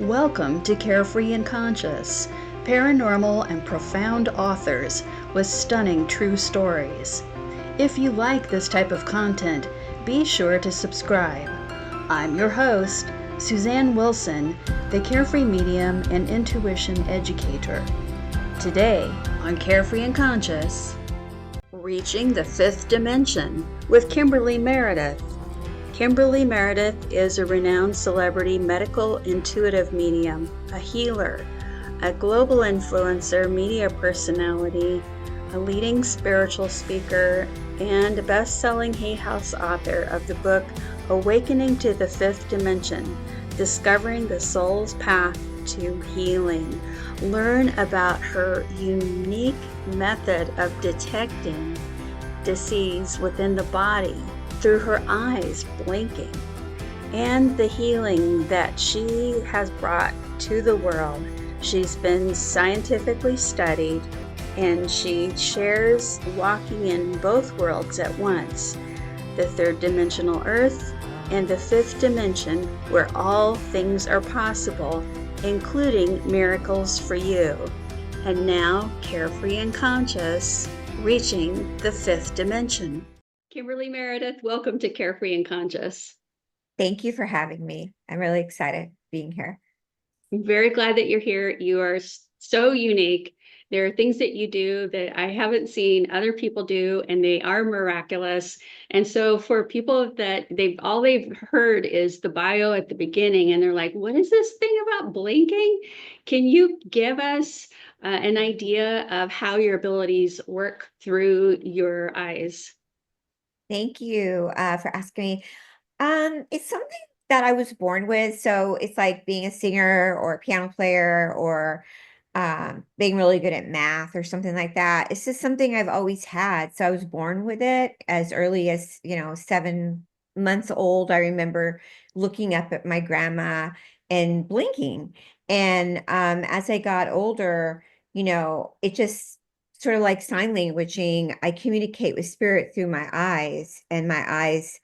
Welcome to Carefree and Conscious, paranormal and profound authors with stunning true stories. If you like this type of content, be sure to subscribe. I'm your host, Susanne Wilson, the Carefree Medium and Intuition Educator. Today on Carefree and Conscious, Reaching the Fifth Dimension with Kimberly Meredith. Kimberly Meredith is a renowned celebrity medical intuitive medium, a healer, a global influencer, media personality, a leading spiritual speaker, and a best-selling Hay House author of the book Awakening to the Fifth Dimension, Discovering the Soul's Path to Healing. Learn about her unique method of detecting disease within the body through her eyes blinking, and the healing that she has brought to the world. She's been scientifically studied, and she shares walking in both worlds at once, the third dimensional earth and the fifth dimension, where all things are possible, including miracles for you. And now, Carefree and Conscious, reaching the fifth dimension. Kimberly Meredith, welcome to Carefree and Conscious. Thank you for having me. I'm really excited being here. I'm very glad that you're here. You are so unique. There are things that you do that I haven't seen other people do, and they are miraculous. And so for people that they've heard is the bio at the beginning, and they're like, what is this thing about blinking? Can you give us an idea of how your abilities work through your eyes? Thank you for asking me. It's something that I was born with. So it's like being a singer or a piano player or being really good at math or something like that. It's just something I've always had. So I was born with it as early as, 7 months old. I remember looking up at my grandma and blinking. And as I got older, it just sort of like sign languaging. I communicate with spirit through my eyes, and my eyes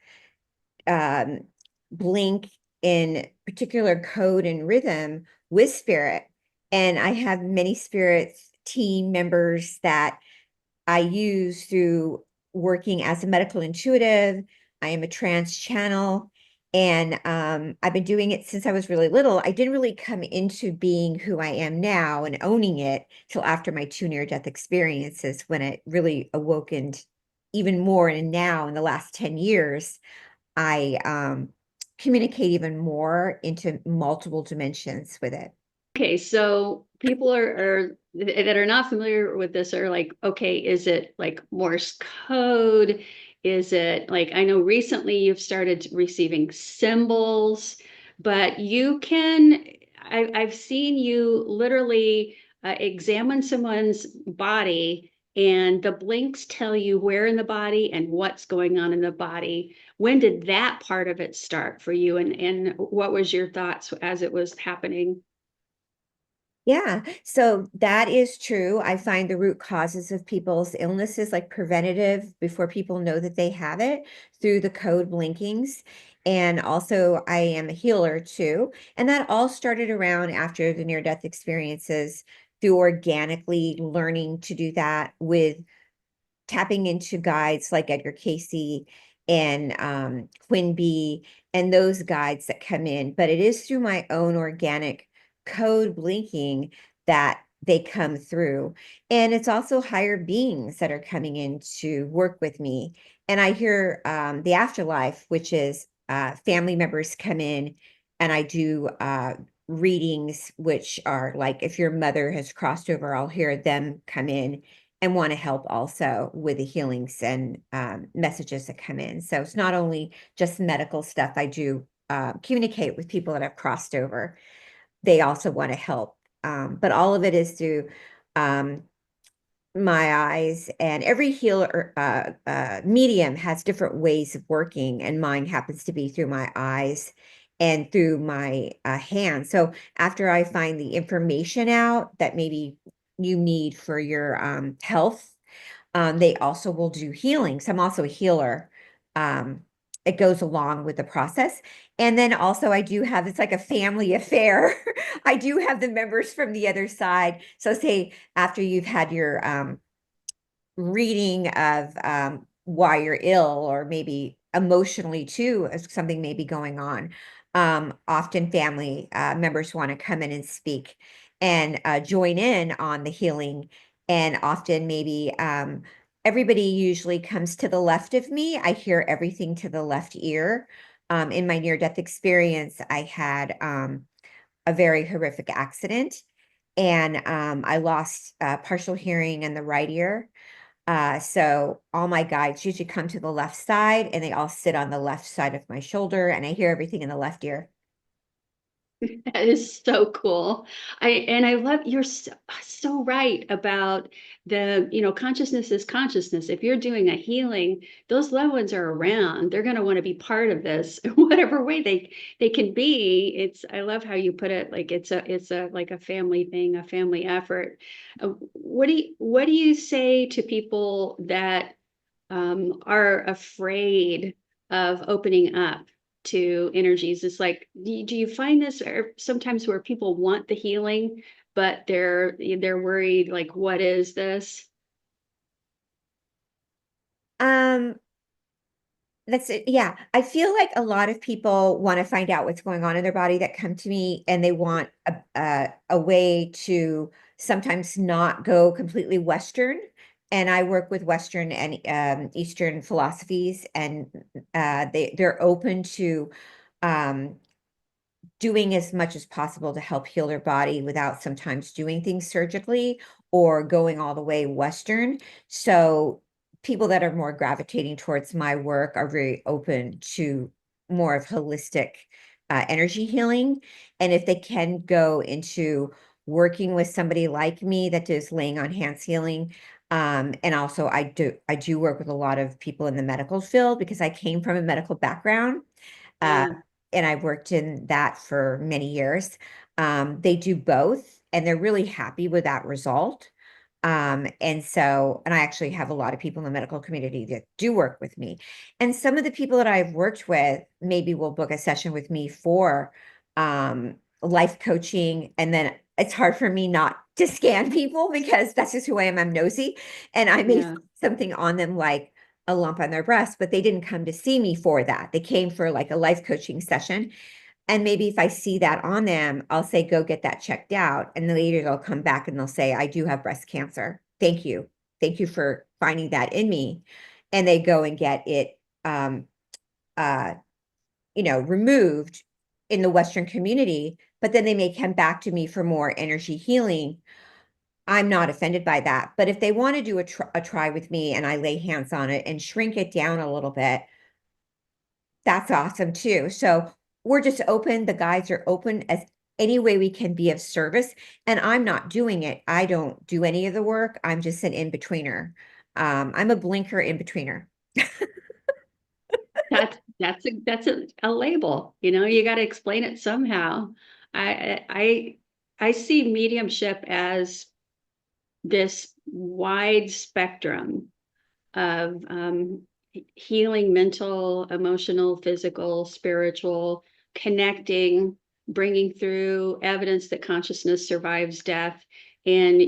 um, blink in particular code and rhythm with spirit. And I have many spirits team members that I use through working as a medical intuitive. I am a trance channel. And I've been doing it since I was really little. I didn't really come into being who I am now and owning it till after my 2 near-death experiences, when it really awokened even more. And now in the last 10 years, I communicate even more into multiple dimensions with it. Okay, so people are that are not familiar with this are like, okay, is it like Morse code? Is it like, I know recently you've started receiving symbols, but I've seen you literally examine someone's body, and the blinks tell you where in the body and what's going on in the body. When did that part of it start for you, and what was your thoughts as it was happening? Yeah, so that is true. I find the root causes of people's illnesses, like preventative, before people know that they have it, through the code blinkings. And also, I am a healer too. And that all started around after the near-death experiences, through organically learning to do that with tapping into guides like Edgar Casey and Quinn and those guides that come in. But it is through my own organic code blinking that they come through. And it's also higher beings that are coming in to work with me. And I hear the afterlife, which is family members come in, and I do readings, which are like, if your mother has crossed over, I'll hear them come in and want to help also with the healings and messages that come in. So it's not only just medical stuff. I do communicate with people that have crossed over. They also want to help. But all of it is through my eyes, and every healer medium has different ways of working, and mine happens to be through my eyes and through my hands. So after I find the information out that maybe you need for your health, they also will do healings. I'm also a healer. it goes along with the process. And then also I do have, it's like a family affair. I do have the members from the other side. So say after you've had your reading of why you're ill, or maybe emotionally too, if something may be going on. Often family members want to come in and speak and join in on the healing. And often maybe everybody usually comes to the left of me. I hear everything to the left ear. In my near-death experience, I had a very horrific accident, and I lost partial hearing in the right ear. So all my guides usually come to the left side, and they all sit on the left side of my shoulder, and I hear everything in the left ear. That is so cool. I love you're so right about consciousness is consciousness. If you're doing a healing, those loved ones are around. They're going to want to be part of this in whatever way they can be. I love how you put it, like it's a like a family thing, a family effort. What do you say to people that are afraid of opening up to energies? It's like, do you find this or sometimes where people want the healing, but they're worried, like, what is this? Um, that's it. Yeah. I feel like a lot of people want to find out what's going on in their body that come to me, and they want a way to sometimes not go completely Western. And I work with Western and Eastern philosophies, and they're open to um, doing as much as possible to help heal their body without sometimes doing things surgically or going all the way Western. So people that are more gravitating towards my work are very open to more of holistic energy healing. And if they can go into working with somebody like me that does laying on hands healing. And also I do work with a lot of people in the medical field because I came from a medical background. Uh, Yeah. and I've worked in that for many years. They do both, and they're really happy with that result. And I actually have a lot of people in the medical community that do work with me. And some of the people that I've worked with maybe will book a session with me for life coaching. And then it's hard for me not to scan people because that's just who I am. I'm nosy. And I may Yeah. find something on them like a lump on their breast, but they didn't come to see me for that. They came for like a life coaching session. And maybe if I see that on them, I'll say, go get that checked out. And then later they'll come back and they'll say, I do have breast cancer. Thank you. Thank you for finding that in me. And they go and get it, um, uh, removed in the Western community. But then they may come back to me for more energy healing. I'm not offended by that. But if they want to do a try with me and I lay hands on it and shrink it down a little bit, that's awesome too. So we're just open. The guides are open as any way we can be of service. And I'm not doing it. I don't do any of the work. I'm just an in-betweener. I'm a blinker in-betweener. That's a label. You got to explain it somehow. I see mediumship as this wide spectrum of healing, mental, emotional, physical, spiritual, connecting, bringing through evidence that consciousness survives death. And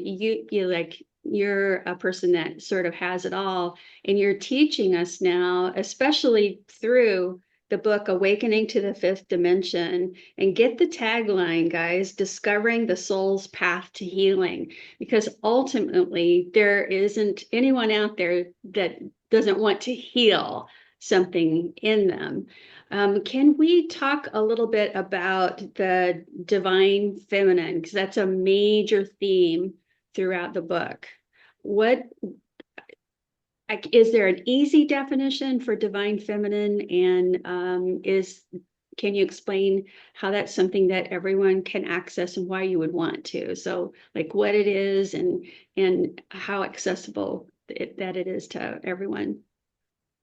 you're a person that sort of has it all. And you're teaching us now, especially through the book Awakening to the Fifth Dimension. And get the tagline, guys: discovering the soul's path to healing. Because ultimately, there isn't anyone out there that doesn't want to heal something in them. Can we talk a little bit about the divine feminine? Because that's a major theme throughout the book. What is there an easy definition for divine feminine? And can you explain how that's something that everyone can access and why you would want to? So, like, what it is and how accessible that it is to everyone.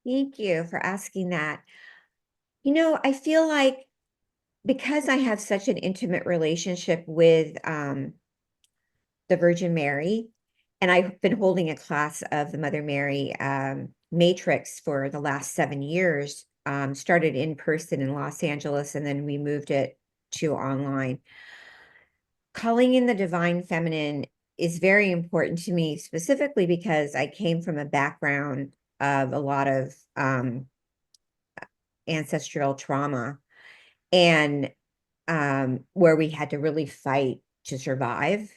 Thank you for asking that. I feel like because I have such an intimate relationship with the Virgin Mary, and I've been holding a class of the Mother Mary matrix for the last 7 years. started in person in Los Angeles, and then we moved it to online. Calling in the divine feminine is very important to me, specifically because I came from a background of a lot of ancestral trauma, and where we had to really fight to survive.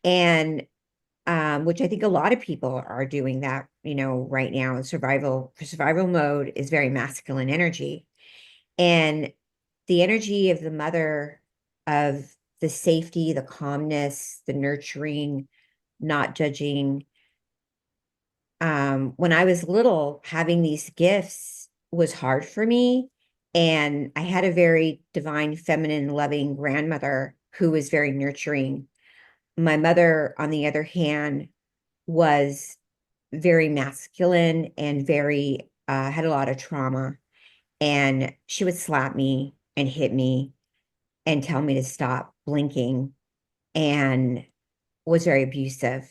And which I think a lot of people are doing that, right now. In survival mode is very masculine energy. And the energy of the mother, of the safety, the calmness, the nurturing, not judging. When I was little, having these gifts was hard for me. And I had a very divine, feminine, loving grandmother who was very nurturing. My mother, on the other hand, was very masculine and very, had a lot of trauma. And she would slap me and hit me and tell me to stop blinking, and was very abusive,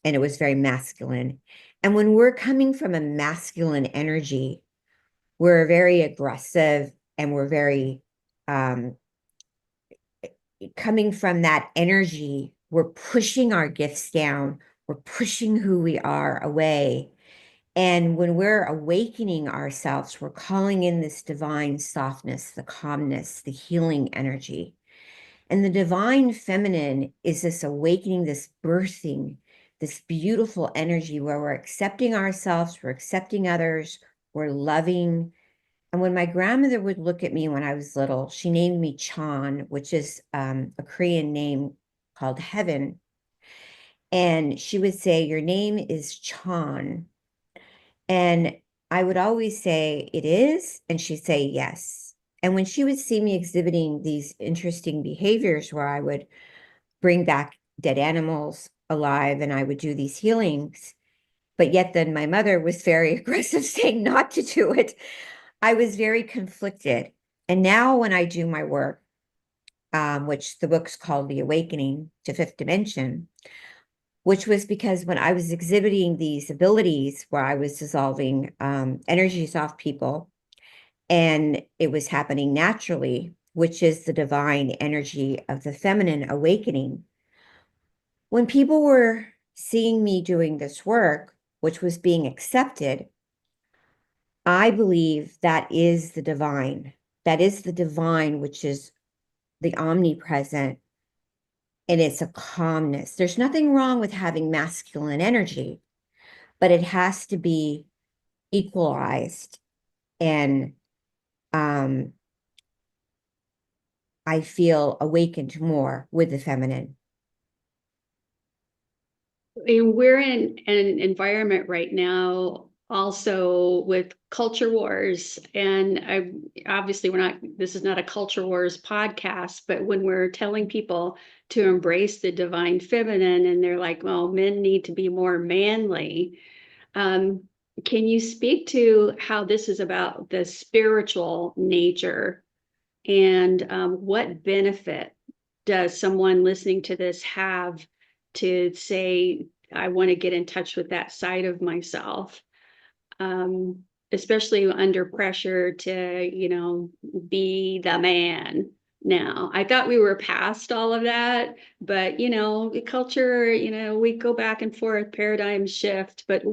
and it was very masculine. And when we're coming from a masculine energy, we're very aggressive, and we're very, um, coming from that energy, we're pushing our gifts down, we're pushing who we are away. And when we're awakening ourselves, we're calling in this divine softness, the calmness, the healing energy. And the divine feminine is this awakening, this birthing, this beautiful energy where we're accepting ourselves, we're accepting others, we're loving. And when my grandmother would look at me when I was little, she named me Chan, which is a Korean name called heaven. And she would say, "Your name is Chan." And I would always say, "It is." And she'd say, "Yes." And when she would see me exhibiting these interesting behaviors where I would bring back dead animals alive and I would do these healings, but yet then my mother was very aggressive, saying not to do it, I was very conflicted. And now when I do my work, which the book's called The Awakening to Fifth Dimension, which was because when I was exhibiting these abilities where I was dissolving energies off people, and it was happening naturally, which is the divine energy of the feminine awakening. When people were seeing me doing this work, which was being accepted, I believe that is the divine. That is the divine, which is the omnipresent, and it's a calmness. There's nothing wrong with having masculine energy, but it has to be equalized. And I feel awakened more with the feminine. And we're in an environment right now also with culture wars. And obviously this is not a culture wars podcast, but when we're telling people to embrace the divine feminine and they're like, well, men need to be more manly. Can you speak to how this is about the spiritual nature, and what benefit does someone listening to this have to say, I want to get in touch with that side of myself, especially under pressure to, be the man now? I thought we were past all of that, but, culture, we go back and forth, paradigm shift, but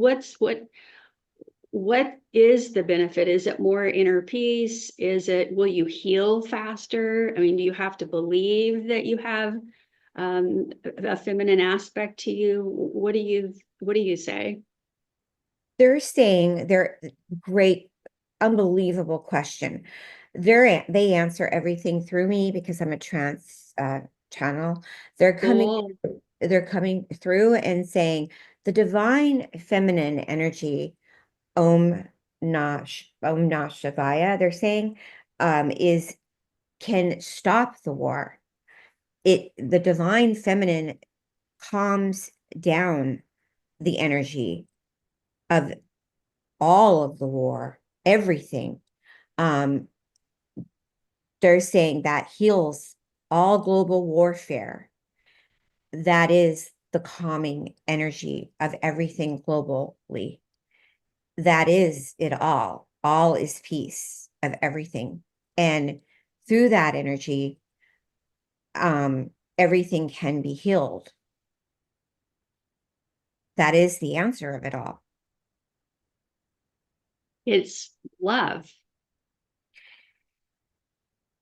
what is the benefit? Is it more inner peace? Will you heal faster? I mean, do you have to believe that you have a feminine aspect to you? What do you say? They're saying they're great, unbelievable question. They answer everything through me because I'm a trance channel. They're coming, Cool. they're coming through and saying the divine feminine energy, Om Na Shivaya, they're saying, is can stop the war. The divine feminine calms down the energy of all of the war, everything. Um, they're saying that heals all global warfare. That is the calming energy of everything globally. That is it all. all is peace of everything. And through that energy, everything can be healed. That is the answer of it all. It's love.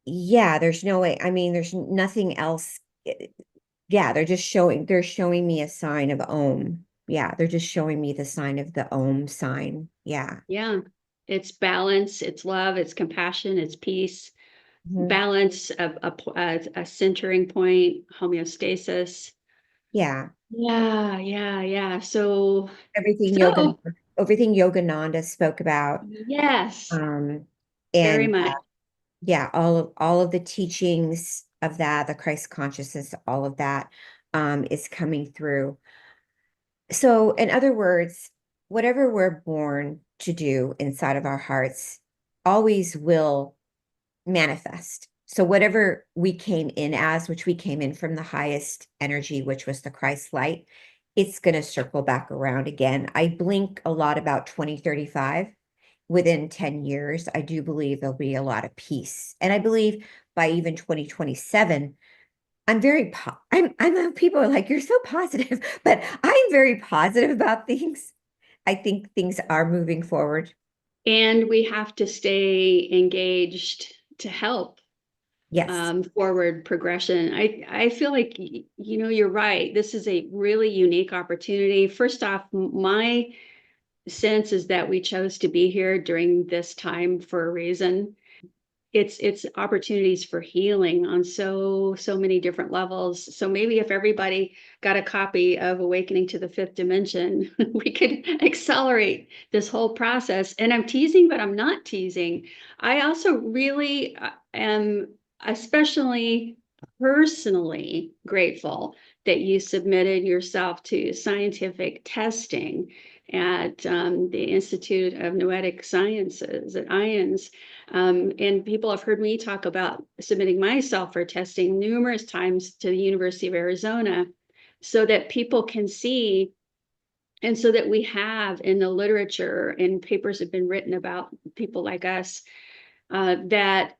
Yeah, there's no way. I mean, there's nothing else. Yeah, they're showing me a sign of Om. Yeah, they're just showing me the sign of the Om sign. Yeah. Yeah. It's balance, it's love, it's compassion, it's peace, Mhm. balance of a centering point, homeostasis. Yeah. Yeah, yeah, yeah. So, Everything yoga, so everything Yogananda spoke about. yes, Um, very and much. yeah, all of the teachings of that, the Christ consciousness, all of that is coming through. So, in other words, whatever we're born to do inside of our hearts always will manifest. So, whatever we came in as, which we came in from the highest energy, which was the Christ light, it's going to circle back around again. I blink a lot about 2035. Within 10 years, I do believe there'll be a lot of peace. And I believe by even 2027, I know people are like, you're so positive, but I'm very positive about things. I think things are moving forward. And we have to stay engaged to help Yes. forward progression. I feel like, you're right. This is a really unique opportunity. First off, my sense is that we chose to be here during this time for a reason. It's opportunities for healing on so many different levels. So maybe if everybody got a copy of Awakening to the Fifth Dimension, we could accelerate this whole process. And I'm teasing, but I'm not teasing. I also really am especially personally grateful that you submitted yourself to scientific testing at the Institute of Noetic Sciences at IONS. And people have heard me talk about submitting myself for testing numerous times to the University of Arizona so that people can see, and so that we have in the literature and papers have been written about people like us, that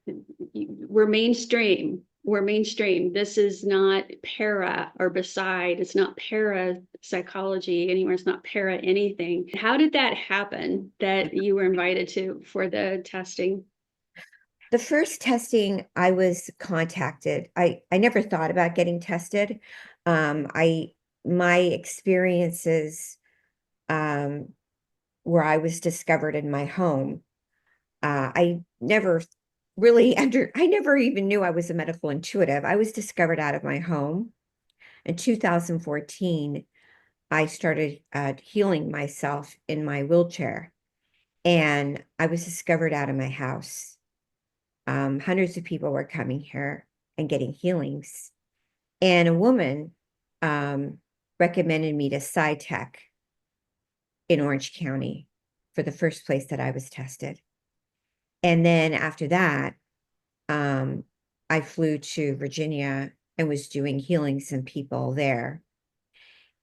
we're mainstream. We're mainstream. This is not para or beside. It's not para psychology anywhere. It's not para anything. How did that happen that you were invited to for the testing? The first testing I was contacted, I never thought about getting tested. I my experiences um, where I was discovered in my home, I never I never even knew I was a medical intuitive. I was discovered out of my home. In 2014, I started healing myself in my wheelchair, and I was discovered out of my house. Hundreds of people were coming here and getting healings. And a woman um, recommended me to SciTech in Orange County for the first place that I was tested. And then after that, um, I flew to Virginia and was doing healings and people there.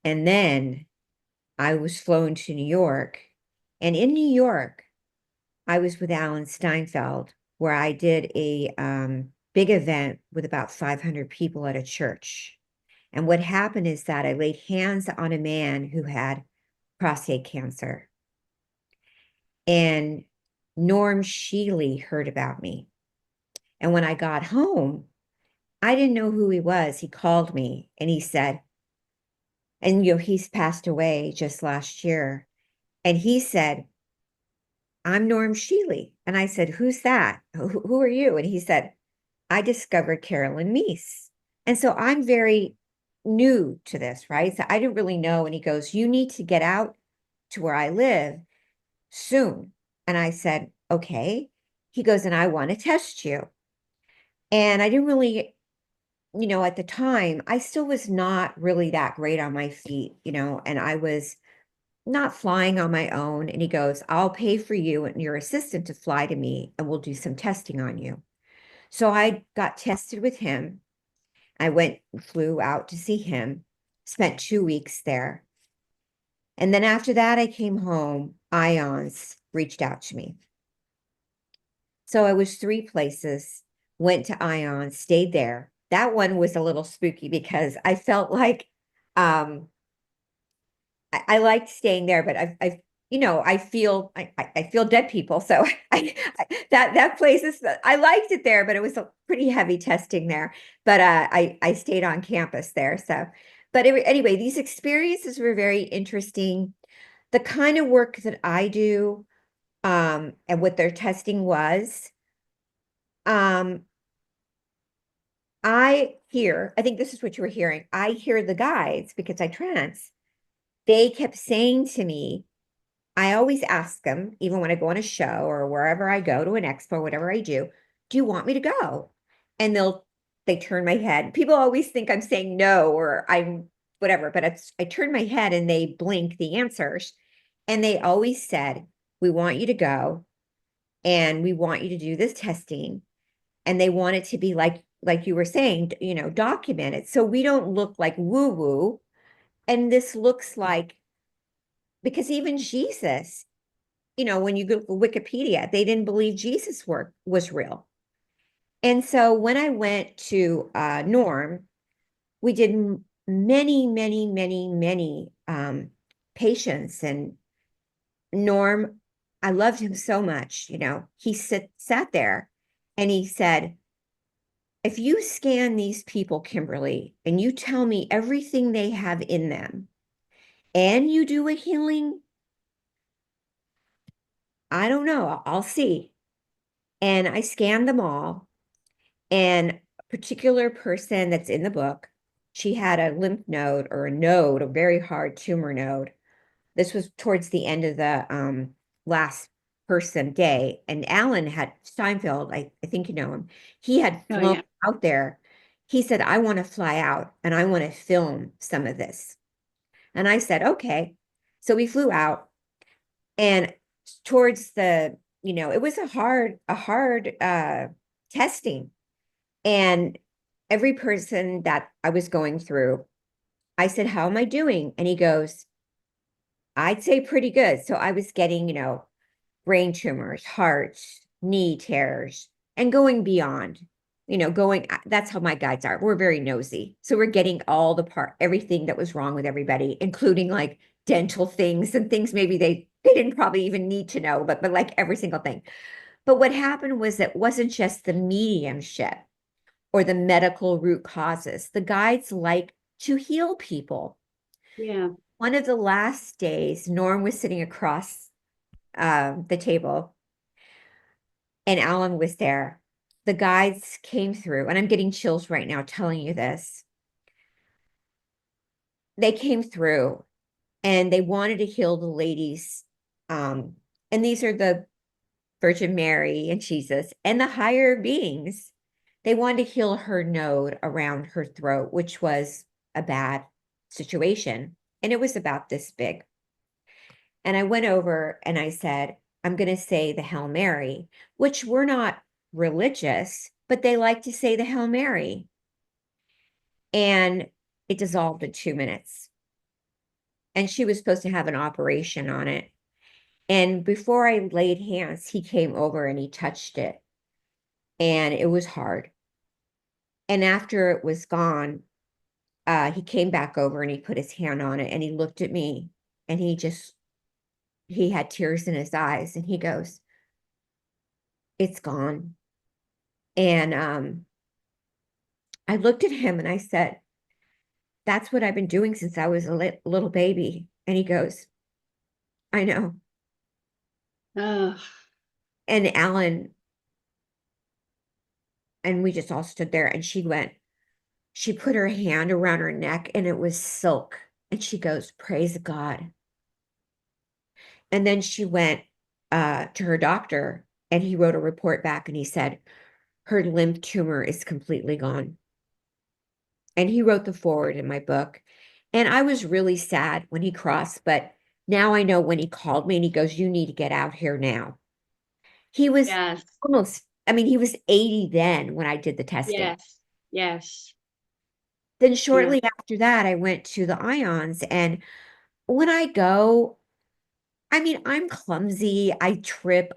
And then I was flown to New York. And in New York, I was with Alan Steinfeld, where I did a big event with about 500 people at a church. And what happened is that I laid hands on a man who had prostate cancer. And Norm Shealy heard about me. And when I got home, I didn't know who he was. He called me and he said, and he's passed away just last year. And he said, I'm Norm Shealy. And I said, who's that? Who are you? And he said, I discovered Carolyn Meese. And so I'm very new to this, right? So I didn't really know. And he goes, you need to get out to where I live soon. And I said, okay. He goes, and I want to test you. And I didn't really, at the time, I still was not really that great on my feet, and I was not flying on my own. And he goes, I'll pay for you and your assistant to fly to me and we'll do some testing on you. So I got tested with him. I flew out to see him, spent 2 weeks there. And then after that, I came home. Ions reached out to me. So I was 3 places, went to Ion, stayed there. That one was a little spooky because I felt like I liked staying there, but I feel dead people. So that place is, I liked it there, but it was a pretty heavy testing there. But I stayed on campus there. So, but anyway, these experiences were very interesting. The kind of work that I do, and what their testing was, um, I think this is what you were hearing. I hear the guides because I trance. They kept saying to me, I always ask them, even when I go on a show or wherever I go to an expo, whatever I do you want me to go? And they turn my head. People always think I'm saying no or I'm whatever, but I turn my head and they blink the answers. And they always said, we want you to go and we want you to do this testing. And they want it to be like you were saying, documented. So we don't look like woo woo. And this looks like, because even Jesus, when you go to Wikipedia, they didn't believe Jesus' work was real. And so when I went to Norm, we did many, many, many, many patients. And Norm, I loved him so much. He sat there and he said, if you scan these people, Kimberly, and you tell me everything they have in them, and you do a healing, I don't know, I'll see. And I scanned them all. And a particular person that's in the book, she had a lymph node or a node, a very hard tumor node. This was towards the end of the last person day. And Alan had Steinfeld, I think you know him. He had Oh, flown yeah. out there. He said, I want to fly out and I want to film some of this. And I said, okay. So we flew out, and towards it was a hard testing. And every person that I was going through, I said, how am I doing? And he goes, I'd say pretty good. So I was getting, brain tumors, hearts, knee tears, and going beyond, that's how my guides are. We're very nosy. So we're getting everything that was wrong with everybody, including like dental things and things maybe they didn't probably even need to know, but like every single thing. But what happened was it wasn't just the mediumship or the medical root causes. The guides like to heal people. Yeah. One of the last days, Norm was sitting across the table and Alan was there. The guides came through, and I'm getting chills right now telling you this. They came through and they wanted to heal the ladies. And these are the Virgin Mary and Jesus and the higher beings. They wanted to heal her node around her throat, which was a bad situation. And it was about this big. And I went over and I said, I'm going to say the Hail Mary, which we're not religious, but they like to say the Hail Mary. And it dissolved in 2 minutes. And she was supposed to have an operation on it. And before I laid hands, he came over and he touched it. And it was hard. And after it was gone, he came back over and he put his hand on it and he looked at me and he had tears in his eyes and he goes, it's gone. And I looked at him and I said, that's what I've been doing since I was a little baby. And he goes, I know. Oh, And Alan, and we just all stood there and she put her hand around her neck and it was silk. And she goes, praise God. And then she went to her doctor and he wrote a report back and he said, her lymph tumor is completely gone. And he wrote the forward in my book. And I was really sad when he crossed, but now I know when he called me and he goes, you need to get out here now. He was yes. he was 80 then when I did the testing. Yes. Yes. Then Yeah. shortly after that, I went to the ions. And when I go, I'm clumsy. I trip.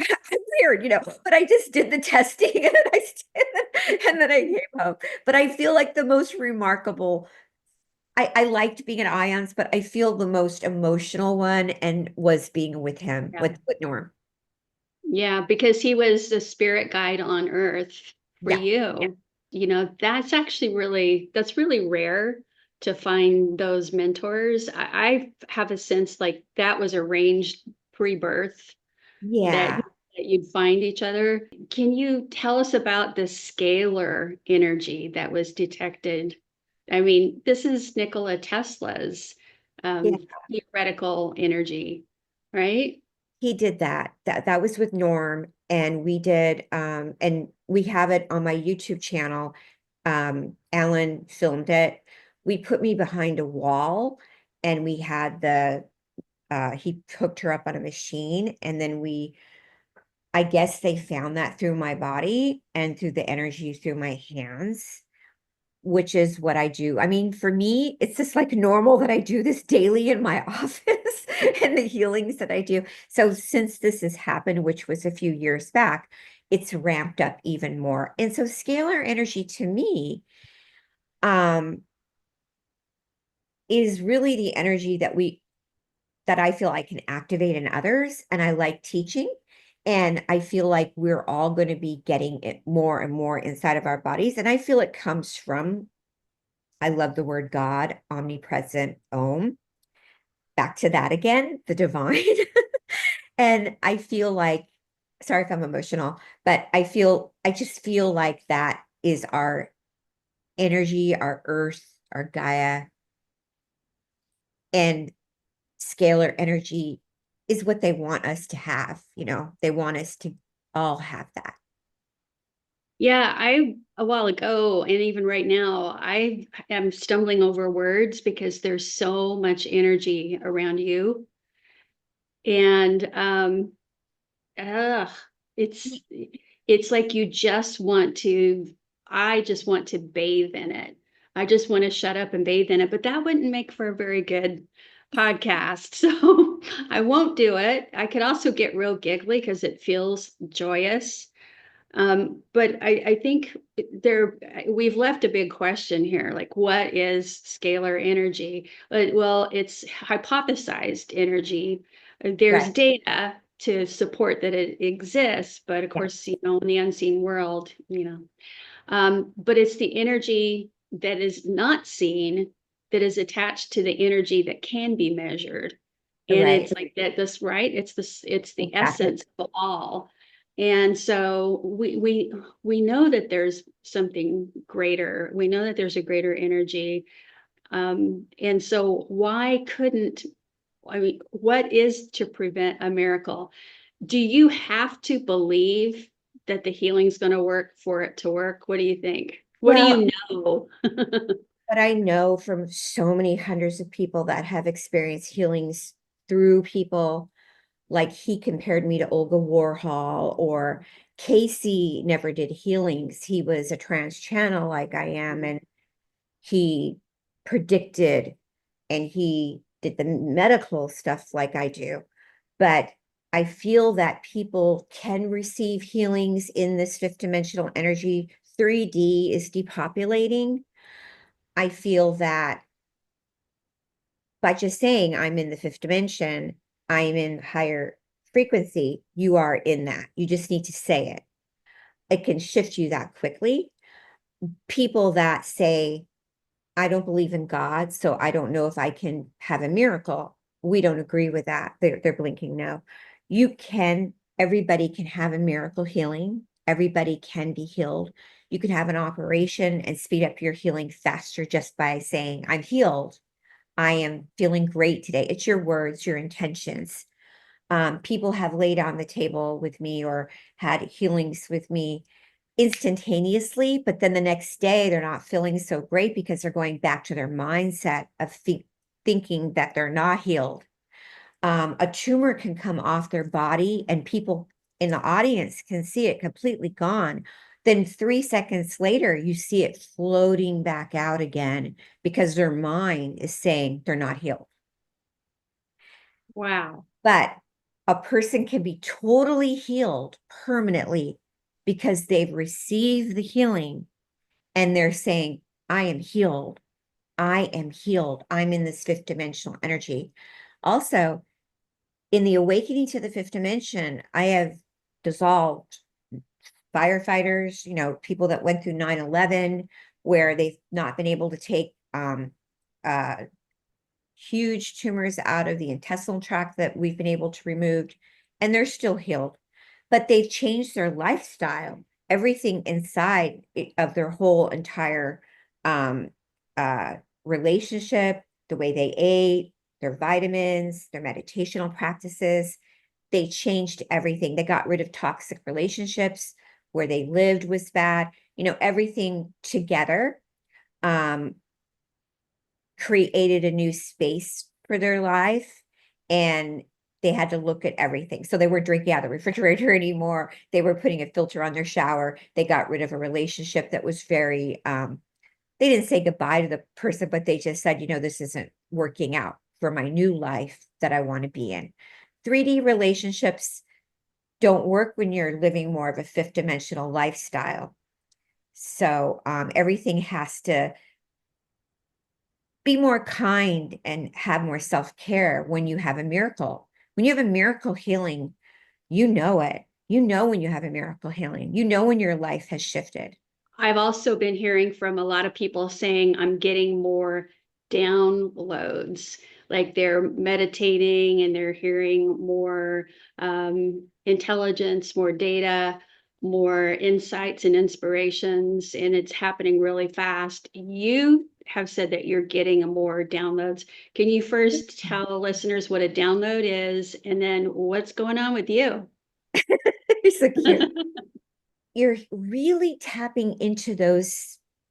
I'm weird, but I just did the testing and then I came home. But I feel like the most remarkable, I liked being at Ions, but I feel the most emotional one and was being with him, Yeah. with Norm. Yeah, because he was the spirit guide on earth for Yeah. you. You know, that's really rare to find those mentors. I have a sense like that was arranged pre-birth that Yeah. that you'd find each other. Can you tell us about the scalar energy that was detected? I mean, this is Nikola Tesla's Yeah. theoretical energy, right? He did that. That was with Norm, and we did and we have it on my YouTube channel. Alan filmed it. We put me behind a wall, and we had he hooked her up on a machine, and then I guess they found that through my body and through the energy through my hands, which is what I do. I mean, for me, it's just like normal that I do this daily in my office and the healings that I do. So since this has happened, which was a few years back, it's ramped up even more. And so scalar energy to me is really the energy that I feel I can activate in others, and I like teaching. And I feel like we're all going to be getting it more and more inside of our bodies. And I feel it comes from, I love the word God, omnipresent, Om. Back to that again, the divine. And I feel like, sorry if I'm emotional, but I just feel like that is our energy, our earth, our Gaia, and scalar energy is what they want us to have. They want us to all have that. Yeah, I a while ago and even right now, I am stumbling over words because there's so much energy around you. And ugh, it's it's like you just want to, I just want to bathe in it. I just want to shut up and bathe in it, but that wouldn't make for a very good podcast. So I won't do it. I could also get real giggly because it feels joyous. But I think we've left a big question here, like what is scalar energy? Well, it's hypothesized energy. There's Right. data to support that it exists, but of Yeah. course, in the unseen world, but it's the energy that is not seen that is attached to the energy that can be measured. And Right. it's like that, this, right? It's the Exactly. essence of all. And so we know that there's something greater. We know that there's a greater energy. And so why couldn't, I mean, what is to prevent a miracle? Do you have to believe that the healing's going to work for it to work? What do you think? What do Well, you know? but I know from so many hundreds of people that have experienced healings through people, like he compared me to Olga Warhol, or Casey never did healings. He was a trance channel like I am, and he predicted, and he did the medical stuff like I do. But I feel that people can receive healings in this fifth dimensional energy. 3D is depopulating. I feel that by just saying I'm in the fifth dimension, I'm in higher frequency, you are in that. You just need to say it. It can shift you that quickly. People that say, I don't believe in God, so I don't know if I can have a miracle. We don't agree with that. They're blinking no. Everybody can have a miracle healing. Everybody can be healed. You can have an operation and speed up your healing faster just by saying, I'm healed. I am feeling great today. It's your words, your intentions. People have laid on the table with me or had healings with me instantaneously, but then the next day they're not feeling so great because they're going back to their mindset of thinking that they're not healed. A tumor can come off their body and people in the audience can see it completely gone. Then 3 seconds later, you see it floating back out again because their mind is saying they're not healed. Wow. But a person can be totally healed permanently because they've received the healing and they're saying, I am healed. I am healed. I'm in this fifth dimensional energy. Also, in the awakening to the fifth dimension, I have dissolved firefighters, people that went through 9/11, where they've not been able to take uh, huge tumors out of the intestinal tract that we've been able to remove, and they're still healed. But they've changed their lifestyle, everything inside of their whole entire um, uh, relationship, the way they ate, their vitamins, their meditational practices. They changed everything. They got rid of toxic relationships. Where they lived was bad. Everything together um, created a new space for their life, and they had to look at everything. So they weren't drinking out of the refrigerator anymore. They were putting a filter on their shower. They got rid of a relationship that was very, they didn't say goodbye to the person, but they just said, this isn't working out for my new life that I want to be in. 3D relationships don't work when you're living more of a fifth dimensional lifestyle. So everything has to be more kind and have more self-care when you have a miracle. When you have a miracle healing, you know it. You know when you have a miracle healing. You know when your life has shifted. I've also been hearing from a lot of people saying I'm getting more downloads, like they're meditating and they're hearing more intelligence, more data, more insights and inspirations, and it's happening really fast. You have said that you're getting more downloads. Can you first tell listeners what a download is and then what's going on with you? You're so cute. You're really tapping into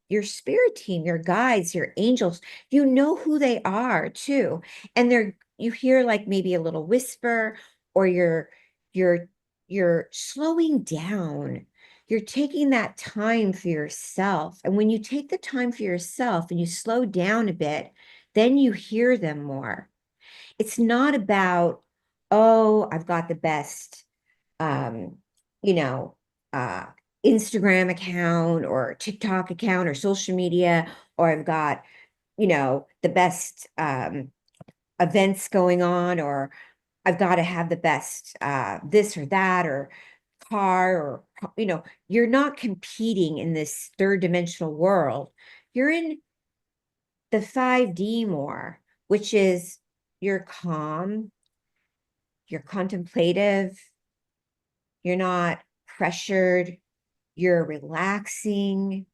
your spirit team, your guides, your angels. You know who they are too. And you hear like maybe a little whisper, or you're slowing down. You're taking that time for yourself. And when you take the time for yourself and you slow down a bit, then you hear them more. It's not about, oh, I've got the best um, you know, uh, Instagram account or TikTok account or social media, or I've got, the best events going on, or I've got to have the best this or that, or car, or, you're not competing in this third dimensional world. You're in the 5D more, which is you're calm, you're contemplative, you're not pressured, you're relaxing,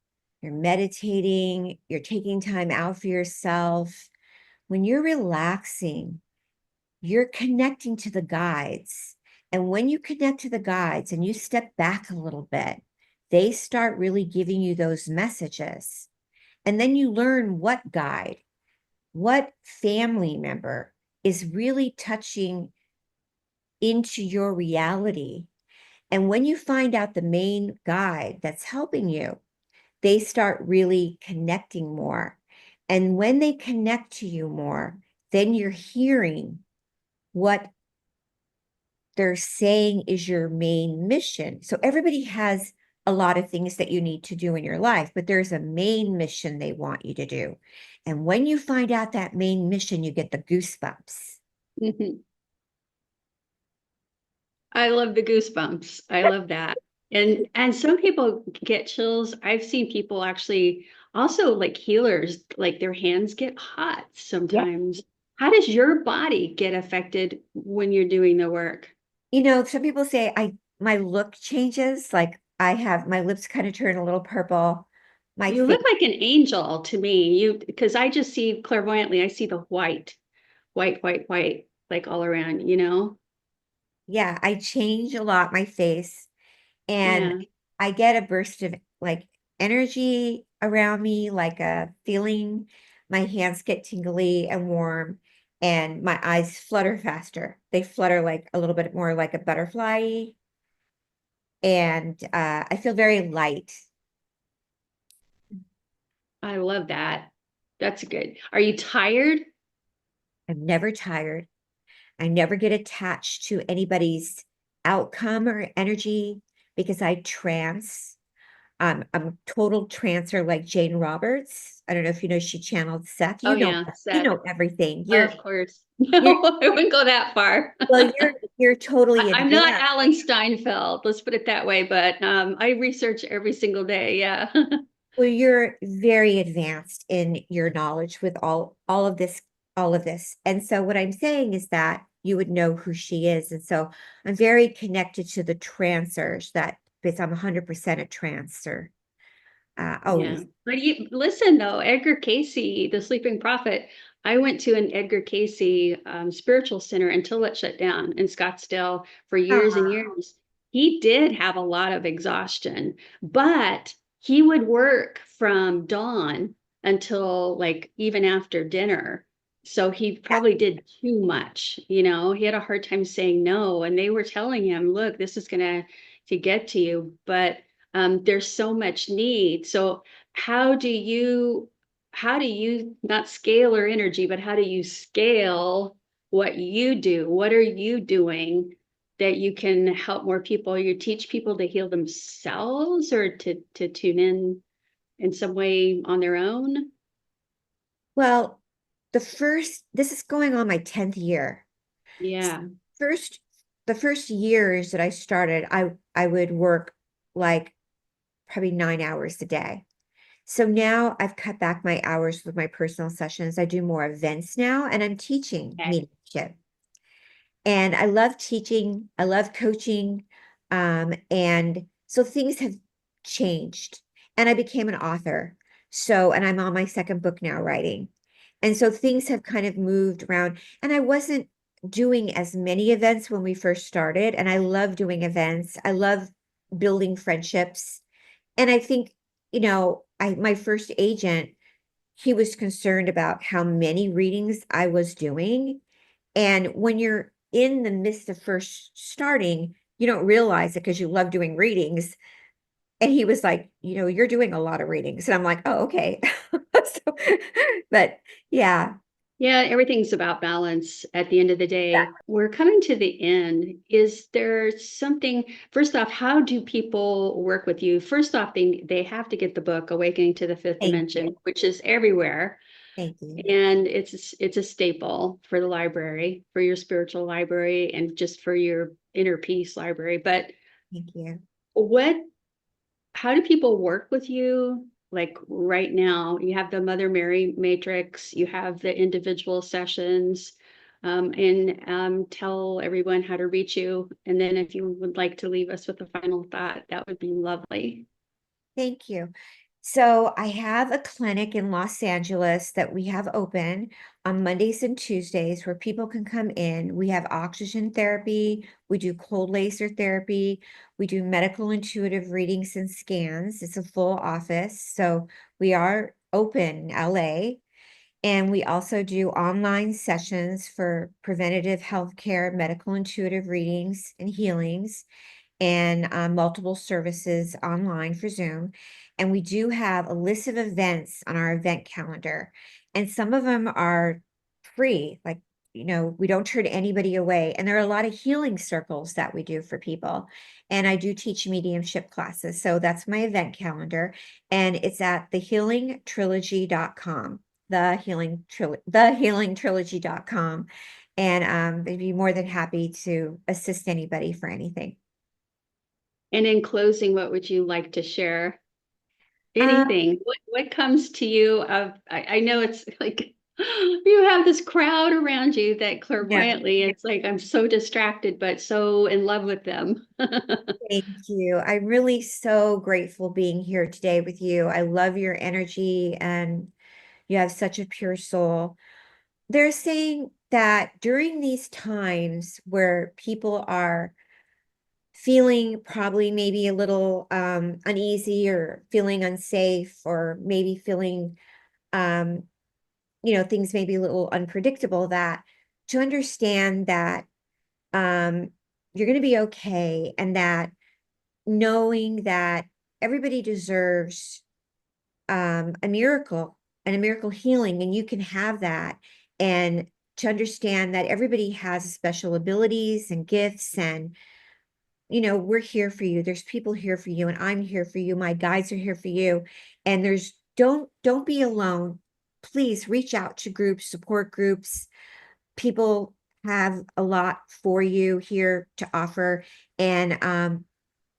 you're meditating, you're taking time out for yourself. When you're relaxing, you're connecting to the guides. And when you connect to the guides and you step back a little bit, they start really giving you those messages. And then you learn what guide, what family member is really touching into your reality. And when you find out the main guide that's helping you, they start really connecting more. And when they connect to you more, then you're hearing what they're saying is your main mission. So everybody has a lot of things that you need to do in your life, but there's a main mission they want you to do. And when you find out that main mission, you get the goosebumps. Mhm. I love the goosebumps. I love that. And some people get chills. I've seen people actually also like healers, like their hands get hot Yeah. sometimes. How does your body get affected when you're doing the work? Some people say my look changes, like I have my lips kind of turn a little purple. My You face, look like an angel to me. Because I just see clairvoyantly, I see the white, white, white, white, like all around, you know? yeah, I change a lot, my face, and Yeah. I get a burst of like energy around me, like a feeling. My hands get tingly and warm, and my eyes flutter faster. They flutter like a little bit more like a butterfly, and I feel very light. I love that. That's good. Are you tired? I'm never tired. I never get attached to anybody's outcome or energy because I trance. I'm a total trancer like Jane Roberts. I don't know if you know, she channeled Seth. Oh yeah, You Seth. know everything. Of course. You're No, I wouldn't go that far. well, you're totally I'm not advanced. Alan Steinfeld, let's put it that way, but I research every single day. Yeah. Well, you're very advanced in your knowledge with all of this. And so what I'm saying is that you would know who she is. And so I'm very connected to the trancers that because I'm 100% a trancer. Yeah. Always. But you listen though, Edgar Casey, the Sleeping Prophet, I went to an Edgar Casey spiritual center until it shut down in Scottsdale for years and Ah, years. He did have a lot of exhaustion, but he would work from dawn until like even after dinner. So he yeah. probably did too much, you know. He had a hard time saying no, and they were telling him, "Look, this is gonna to get to you." But there's so much need. So how do you not scale or energy, but how do you scale what you do? What are you doing that you can help more people? You teach people to heal themselves or to tune in some way on their own? Well, this is going on my 10th year. Yeah. First, the first years that I started, I would work like probably 9 hours a day. So now I've cut back my hours with my personal sessions. I do more events now, and I'm teaching Okay. mediumship. And I love teaching, I love coaching. And so things have changed. And I became an author. So, and I'm on my second book now writing. And so things have kind of moved around. And I wasn't doing as many events when we first started. And I love doing events. I love building friendships. And I think, my first agent, he was concerned about how many readings I was doing. And when you're in the midst of first starting, you don't realize it because you love doing readings. And he was like, you're doing a lot of readings. And I'm like, oh, okay. So, but yeah. Yeah, everything's about balance at the end of the Yeah. day. We're coming to the end. Is there something, first off, how do people work with you? First off, they have to get the book Awakening to the Fifth Thank you. Dimension, which is everywhere. Thank you. And it's a staple for the library, for your spiritual library and just for your inner peace library. But Thank you. what how do people work with you? Like right now, you have the Mother Mary matrix, you have the individual sessions, and tell everyone how to reach you. And then if you would like to leave us with a final thought, that would be lovely. Thank you. So I have a clinic in Los Angeles that we have open on Mondays and Tuesdays where people can come in. We have oxygen therapy, we do cold laser therapy, we do medical intuitive readings and scans. It's a full office. So we are open in LA. And we also do online sessions for preventative healthcare, medical intuitive readings and healings and multiple services online for Zoom. And we do have a list of events on our event calendar. And some of them are free, like, we don't turn anybody away. And there are a lot of healing circles that we do for people. And I do teach mediumship classes. So that's my event calendar. And it's at thehealingtrilogy.com, thehealingtrilogy.com. And they'd be more than happy to assist anybody for anything. And in closing, what would you like to share? Um, Anything? What comes to you of I know it's like you have this crowd around you that no, clairvoyantly it's like I'm so distracted, but so in love with them. thank you. I'm really so grateful being here today with you. I love your energy and you have such a pure soul. They're saying that during these times where people are feeling probably maybe a little uneasy or feeling unsafe or maybe feeling um, things may be a little unpredictable, that to understand that um, you're going to be okay, and that knowing that everybody deserves a miracle and a miracle healing, and you can have that. And to understand that everybody has special abilities and gifts, and we're here for you. There's people here for you, and I'm here for you. My guides are here for you. And don't be alone. Please reach out to groups, support groups. People have a lot for you here to offer. And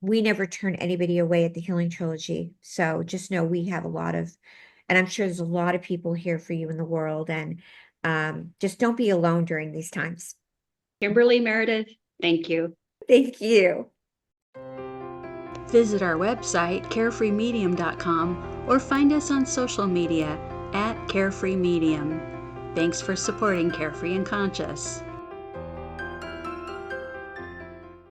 we never turn anybody away at the Healing Trilogy. So just know we have and I'm sure there's a lot of people here for you in the world. And just don't be alone during these times. Kimberly Meredith, thank you. Thank you. Visit our website, carefreemedium.com, or find us on social media @carefreemedium. Thanks for supporting Carefree and Conscious.